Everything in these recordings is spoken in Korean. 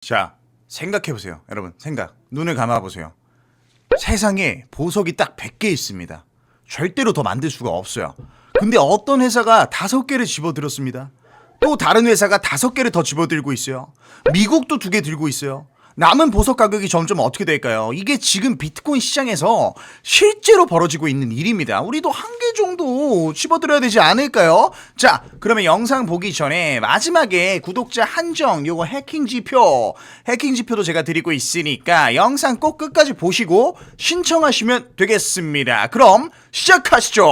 자, 생각해보세요. 여러분, 눈을 감아보세요. 세상에 보석이 딱 100개 있습니다. 절대로 더 만들 수가 없어요. 근데 어떤 회사가 5개를 집어들었습니다. 또 다른 회사가 5개를 더 집어들고 있어요. 미국도 2개 들고 있어요. 남은 보석 가격이 점점 어떻게 될까요? 이게 지금 비트코인 시장에서 실제로 벌어지고 있는 일입니다. 우리도 1개 정도 집어들어야 되지 않을까요? 자, 그러면 영상 보기 전에 마지막에 구독자 한정 요거 해킹 지표도 제가 드리고 있으니까 영상 꼭 끝까지 보시고 신청하시면 되겠습니다. 그럼 시작하시죠.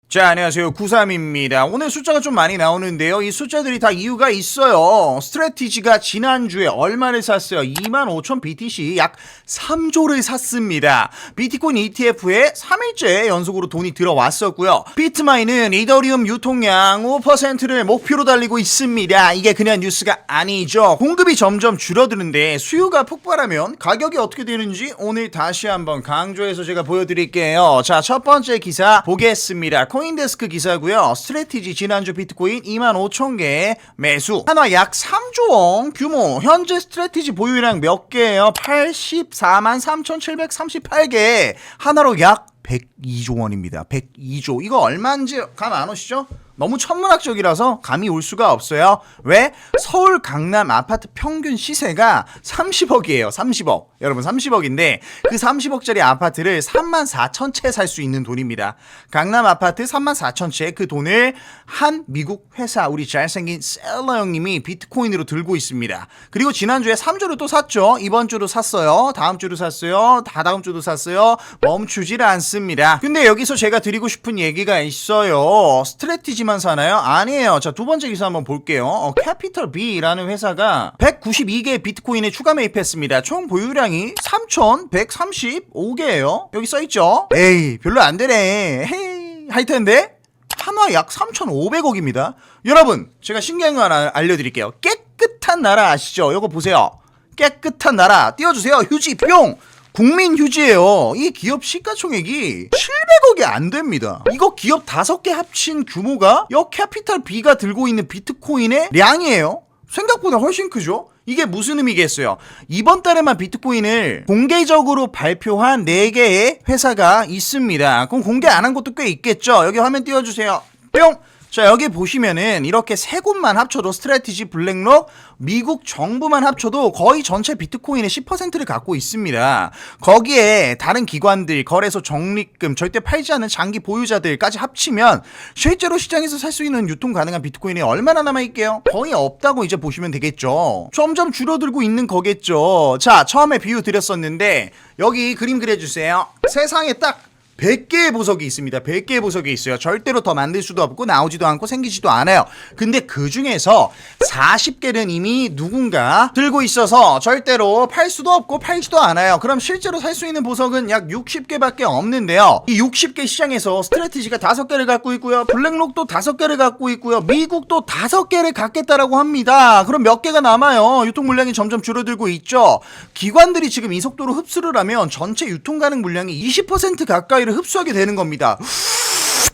자, 안녕하세요. 93입니다. 오늘 숫자가 좀 많이 나오는데요. 이 숫자들이 다 이유가 있어요. 스트래티지가 지난주에 얼마를 샀어요? 25,000 BTC 약 3조를 샀습니다. 비트코인 ETF에 3일째 연속으로 돈이 들어왔었고요. 비트마인은 이더리움 유통량 5%를 목표로 달리고 있습니다. 이게 그냥 뉴스가 아니죠. 공급이 점점 줄어드는데 수요가 폭발하면 가격이 어떻게 되는지 오늘 다시 한번 강조해서 제가 보여드릴게요. 자, 첫 번째 기사 보겠습니다. 코인데스크 기사고요. 스트래티지 지난주 비트코인 25,000개 매수. 하나 약 3조 원 규모. 현재 스트래티지 보유량 몇 개예요? 843,738개. 하나로 약 102조 원입니다. 102조. 이거 얼마인지 감 안 오시죠? 너무 천문학적이라서 감이 올 수가 없어요. 왜? 서울 강남 아파트 평균 시세가 30억이에요. 30억. 여러분 30억인데 그 30억짜리 아파트를 34,000채 살 수 있는 돈입니다. 강남 아파트 34,000채 그 돈을 한 미국 회사 우리 잘생긴 셀러 형님이 비트코인으로 들고 있습니다. 그리고 지난주에 3주를 또 샀죠. 이번 주도 샀어요. 다음 주도 샀어요. 다다음 주도 샀어요. 멈추질 않습니다. 근데 여기서 제가 드리고 싶은 얘기가 있어요. 스트래티지만 사나요? 아니에요. 자, 두 번째 기사 한번 볼게요. 캐피털 B라는 회사가 192개 비트코인에 추가 매입했습니다. 총 보유량이 3,135개예요. 여기 써있죠? 에이, 별로 안 되네. 헤이, 할 텐데? 하나 약 3,500억입니다. 여러분, 제가 신기한 거 하나 알려드릴게요. 깨끗한 나라 아시죠? 이거 보세요. 깨끗한 나라. 띄워주세요. 휴지 뿅! 국민 휴지예요. 이 기업 시가총액이 700억이 안 됩니다. 이거 기업 5개 합친 규모가 여 캐피탈 B가 들고 있는 비트코인의 량이에요. 생각보다 훨씬 크죠? 이게 무슨 의미겠어요? 이번 달에만 비트코인을 공개적으로 발표한 4개의 회사가 있습니다. 그럼 공개 안 한 것도 꽤 있겠죠? 여기 화면 띄워주세요. 뿅! 자, 여기 보시면은 이렇게 세 곳만 합쳐도 스트래티지, 블랙록, 미국 정부만 합쳐도 거의 전체 비트코인의 10%를 갖고 있습니다. 거기에 다른 기관들, 거래소 적립금, 절대 팔지 않는 장기 보유자들까지 합치면 실제로 시장에서 살 수 있는 유통 가능한 비트코인이 얼마나 남아있게요? 거의 없다고 이제 보시면 되겠죠. 점점 줄어들고 있는 거겠죠. 자, 처음에 비유 드렸었는데 여기 그림 그려주세요. 세상에 딱 100개의 보석이 있습니다. 100개의 보석이 있어요. 절대로 더 만들 수도 없고 나오지도 않고 생기지도 않아요. 근데 그 중에서 40개는 이미 누군가 들고 있어서 절대로 팔 수도 없고 팔지도 않아요. 그럼 실제로 살 수 있는 보석은 약 60개밖에 없는데요. 이 60개 시장에서 스트래티지가 5개를 갖고 있고요. 블랙록도 5개를 갖고 있고요. 미국도 5개를 갖겠다라고 합니다. 그럼 몇 개가 남아요? 유통 물량이 점점 줄어들고 있죠. 기관들이 지금 이 속도로 흡수를 하면 전체 유통 가능 물량이 20% 가까이 흡수하게 되는 겁니다.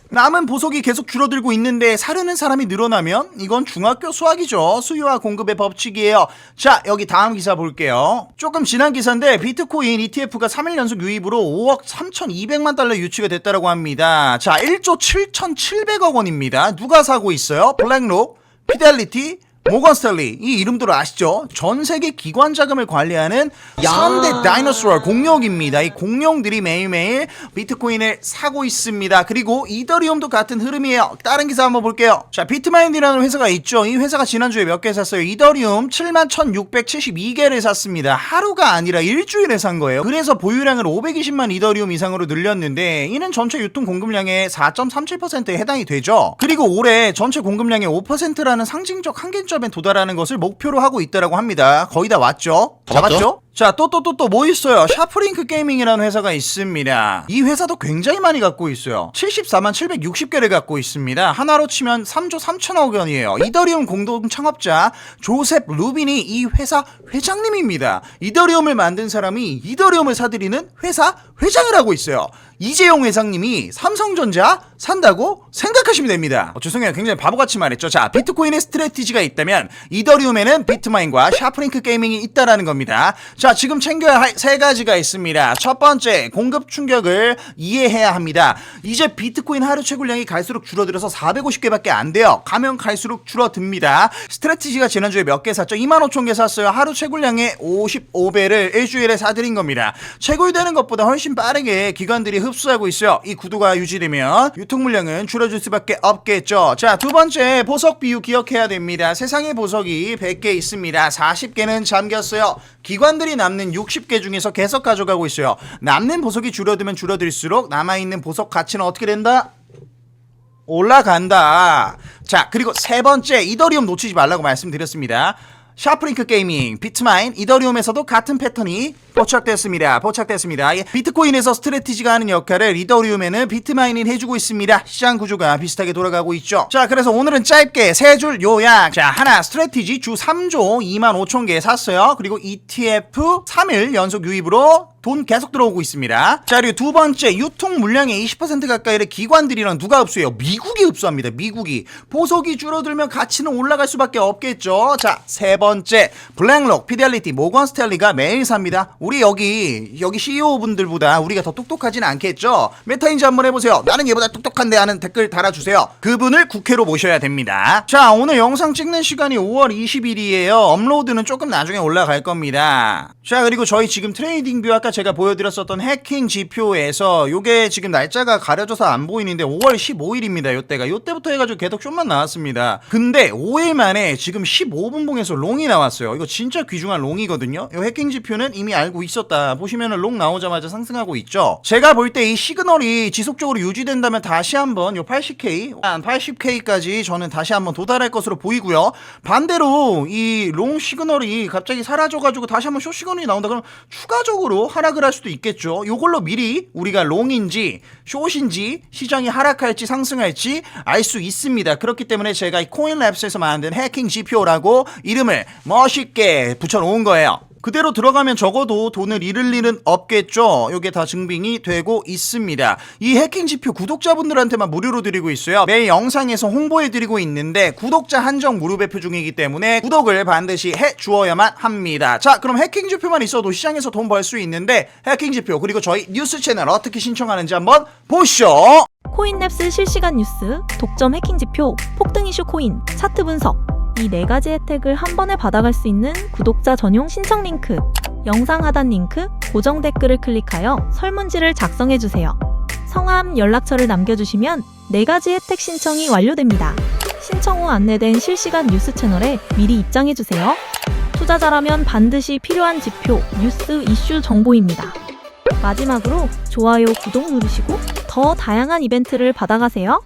남은 보석이 계속 줄어들고 있는데 사려는 사람이 늘어나면 이건 중학교 수학이죠. 수요와 공급의 법칙이에요. 자, 여기 다음 기사 볼게요. 조금 지난 기사인데 비트코인 ETF가 3일 연속 유입으로 5억 3,200만 달러 유치가 됐다고 합니다. 자, 1조 7,700억 원입니다. 누가 사고 있어요? 블랙록, 피델리티, 모건 스탠리, 이 이름들 아시죠? 전 세계 기관 자금을 관리하는 3대 다이너소어 공룡입니다. 이 공룡들이 매일매일 비트코인을 사고 있습니다. 그리고 이더리움도 같은 흐름이에요. 다른 기사 한번 볼게요. 자, 비트마인드라는 회사가 있죠. 이 회사가 지난주에 몇 개 샀어요? 이더리움 71,672개를 샀습니다. 하루가 아니라 일주일에 산 거예요. 그래서 보유량을 520만 이더리움 이상으로 늘렸는데 이는 전체 유통 공급량의 4.37%에 해당이 되죠. 그리고 올해 전체 공급량의 5%라는 상징적 한계점에 도달하는 것을 목표로 하고 있다고 합니다. 거의 다 왔죠? 잡았죠? 자, 또 뭐 있어요? 샤프링크 게이밍이라는 회사가 있습니다. 이 회사도 굉장히 많이 갖고 있어요. 74만 760개를 갖고 있습니다. 하나로 치면 3조 3천억 원이에요. 이더리움 공동 창업자 조셉 루빈이 이 회사 회장님입니다. 이더리움을 만든 사람이 이더리움을 사들이는 회사 회장을 하고 있어요. 이재용 회장님이 삼성전자 산다고 생각하시면 됩니다. 죄송해요. 굉장히 바보같이 말했죠. 자, 비트코인의 스트래티지가 있다면 이더리움에는 비트마인과 샤프링크 게이밍이 있다라는 겁니다. 자, 지금 챙겨야 할 세 가지가 있습니다. 첫 번째, 공급 충격을 이해해야 합니다. 이제 비트코인 하루 채굴량이 갈수록 줄어들어서 450개밖에 안 돼요. 가면 갈수록 줄어듭니다. 스트래티지가 지난주에 몇 개 샀죠? 25,000개 샀어요. 하루 채굴량의 55배를 일주일에 사들인 겁니다. 채굴되는 것보다 훨씬 빠르게 기관들이 흡수하고 있어요. 이 구도가 유지되면 유통 물량은 줄어들 수밖에 없겠죠. 자, 두 번째, 보석 비율 기억해야 됩니다. 세상에 보석이 100개 있습니다. 40개는 잠겼어요. 기관들이 남는 60개 중에서 계속 가져가고 있어요. 남는 보석이 줄어들면 줄어들수록 남아있는 보석 가치는 어떻게 된다? 올라간다. 자, 그리고 세 번째, 이더리움 놓치지 말라고 말씀드렸습니다. 샤프링크 게이밍, 비트마인, 이더리움에서도 같은 패턴이 포착됐습니다. 비트코인에서 스트래티지가 하는 역할을 이더리움에는 비트마인이 해주고 있습니다. 시장 구조가 비슷하게 돌아가고 있죠. 자, 그래서 오늘은 짧게 세 줄 요약. 자, 하나, 스트래티지 주 3조 25,000개 샀어요. 그리고 ETF 3일 연속 유입으로 돈 계속 들어오고 있습니다. 자, 그리고 두 번째, 유통 물량의 20% 가까이를 기관들이랑 누가 흡수해요? 미국이 흡수합니다. 미국이. 보석이 줄어들면 가치는 올라갈 수밖에 없겠죠. 자, 세 번째, 블랙록, 피델리티, 모건 스탠리가 매일 삽니다. 우리 여기 CEO 분들보다 우리가 더 똑똑하진 않겠죠? 메타인지 한번 해보세요. 나는 얘보다 똑똑한데 하는 댓글 달아주세요. 그분을 국회로 모셔야 됩니다. 자, 오늘 영상 찍는 시간이 5월 20일이에요. 업로드는 조금 나중에 올라갈 겁니다. 자, 그리고 저희 지금 트레이딩 뷰 아까 제가 보여드렸었던 해킹 지표에서 요게 지금 날짜가 가려져서 안 보이는데 5월 15일입니다. 요때부터 해가지고 계속 좀만 나왔습니다. 근데 5일 만에 지금 15분봉에서 롱이 나왔어요. 이거 진짜 귀중한 롱이거든요. 요 해킹 지표는 이미 알고 있었다. 보시면은 롱 나오자마자 상승하고 있죠. 제가 볼 때 이 시그널이 지속적으로 유지된다면 다시 한번 요 80K, 80K까지 저는 다시 한번 도달할 것으로 보이고요. 반대로 이 롱 시그널이 갑자기 사라져가지고 다시 한번 숏 시그널이 나온다 그러면 추가적으로 하락을 할 수도 있겠죠. 요걸로 미리 우리가 롱인지 숏인지 시장이 하락할지 상승할지 알 수 있습니다. 그렇기 때문에 제가 이 코인랩스에서 만든 해킹 지표라고 이름을 멋있게 붙여놓은 거예요. 그대로 들어가면 적어도 돈을 잃을 일은 없겠죠. 이게 다 증빙이 되고 있습니다. 이 해킹 지표 구독자분들한테만 무료로 드리고 있어요. 매일 영상에서 홍보해드리고 있는데 구독자 한정 무료 배포 중이기 때문에 구독을 반드시 해주어야만 합니다. 자, 그럼 해킹 지표만 있어도 시장에서 돈 벌 수 있는데 해킹 지표 그리고 저희 뉴스 채널 어떻게 신청하는지 한번 보시죠. 코인랩스 실시간 뉴스, 독점 해킹 지표, 폭등 이슈 코인, 차트 분석 이 네 가지 혜택을 한 번에 받아갈 수 있는 구독자 전용 신청 링크, 영상 하단 링크, 고정 댓글을 클릭하여 설문지를 작성해주세요. 성함, 연락처를 남겨주시면 네 가지 혜택 신청이 완료됩니다. 신청 후 안내된 실시간 뉴스 채널에 미리 입장해주세요. 투자자라면 반드시 필요한 지표, 뉴스, 이슈 정보입니다. 마지막으로 좋아요, 구독 누르시고 더 다양한 이벤트를 받아가세요.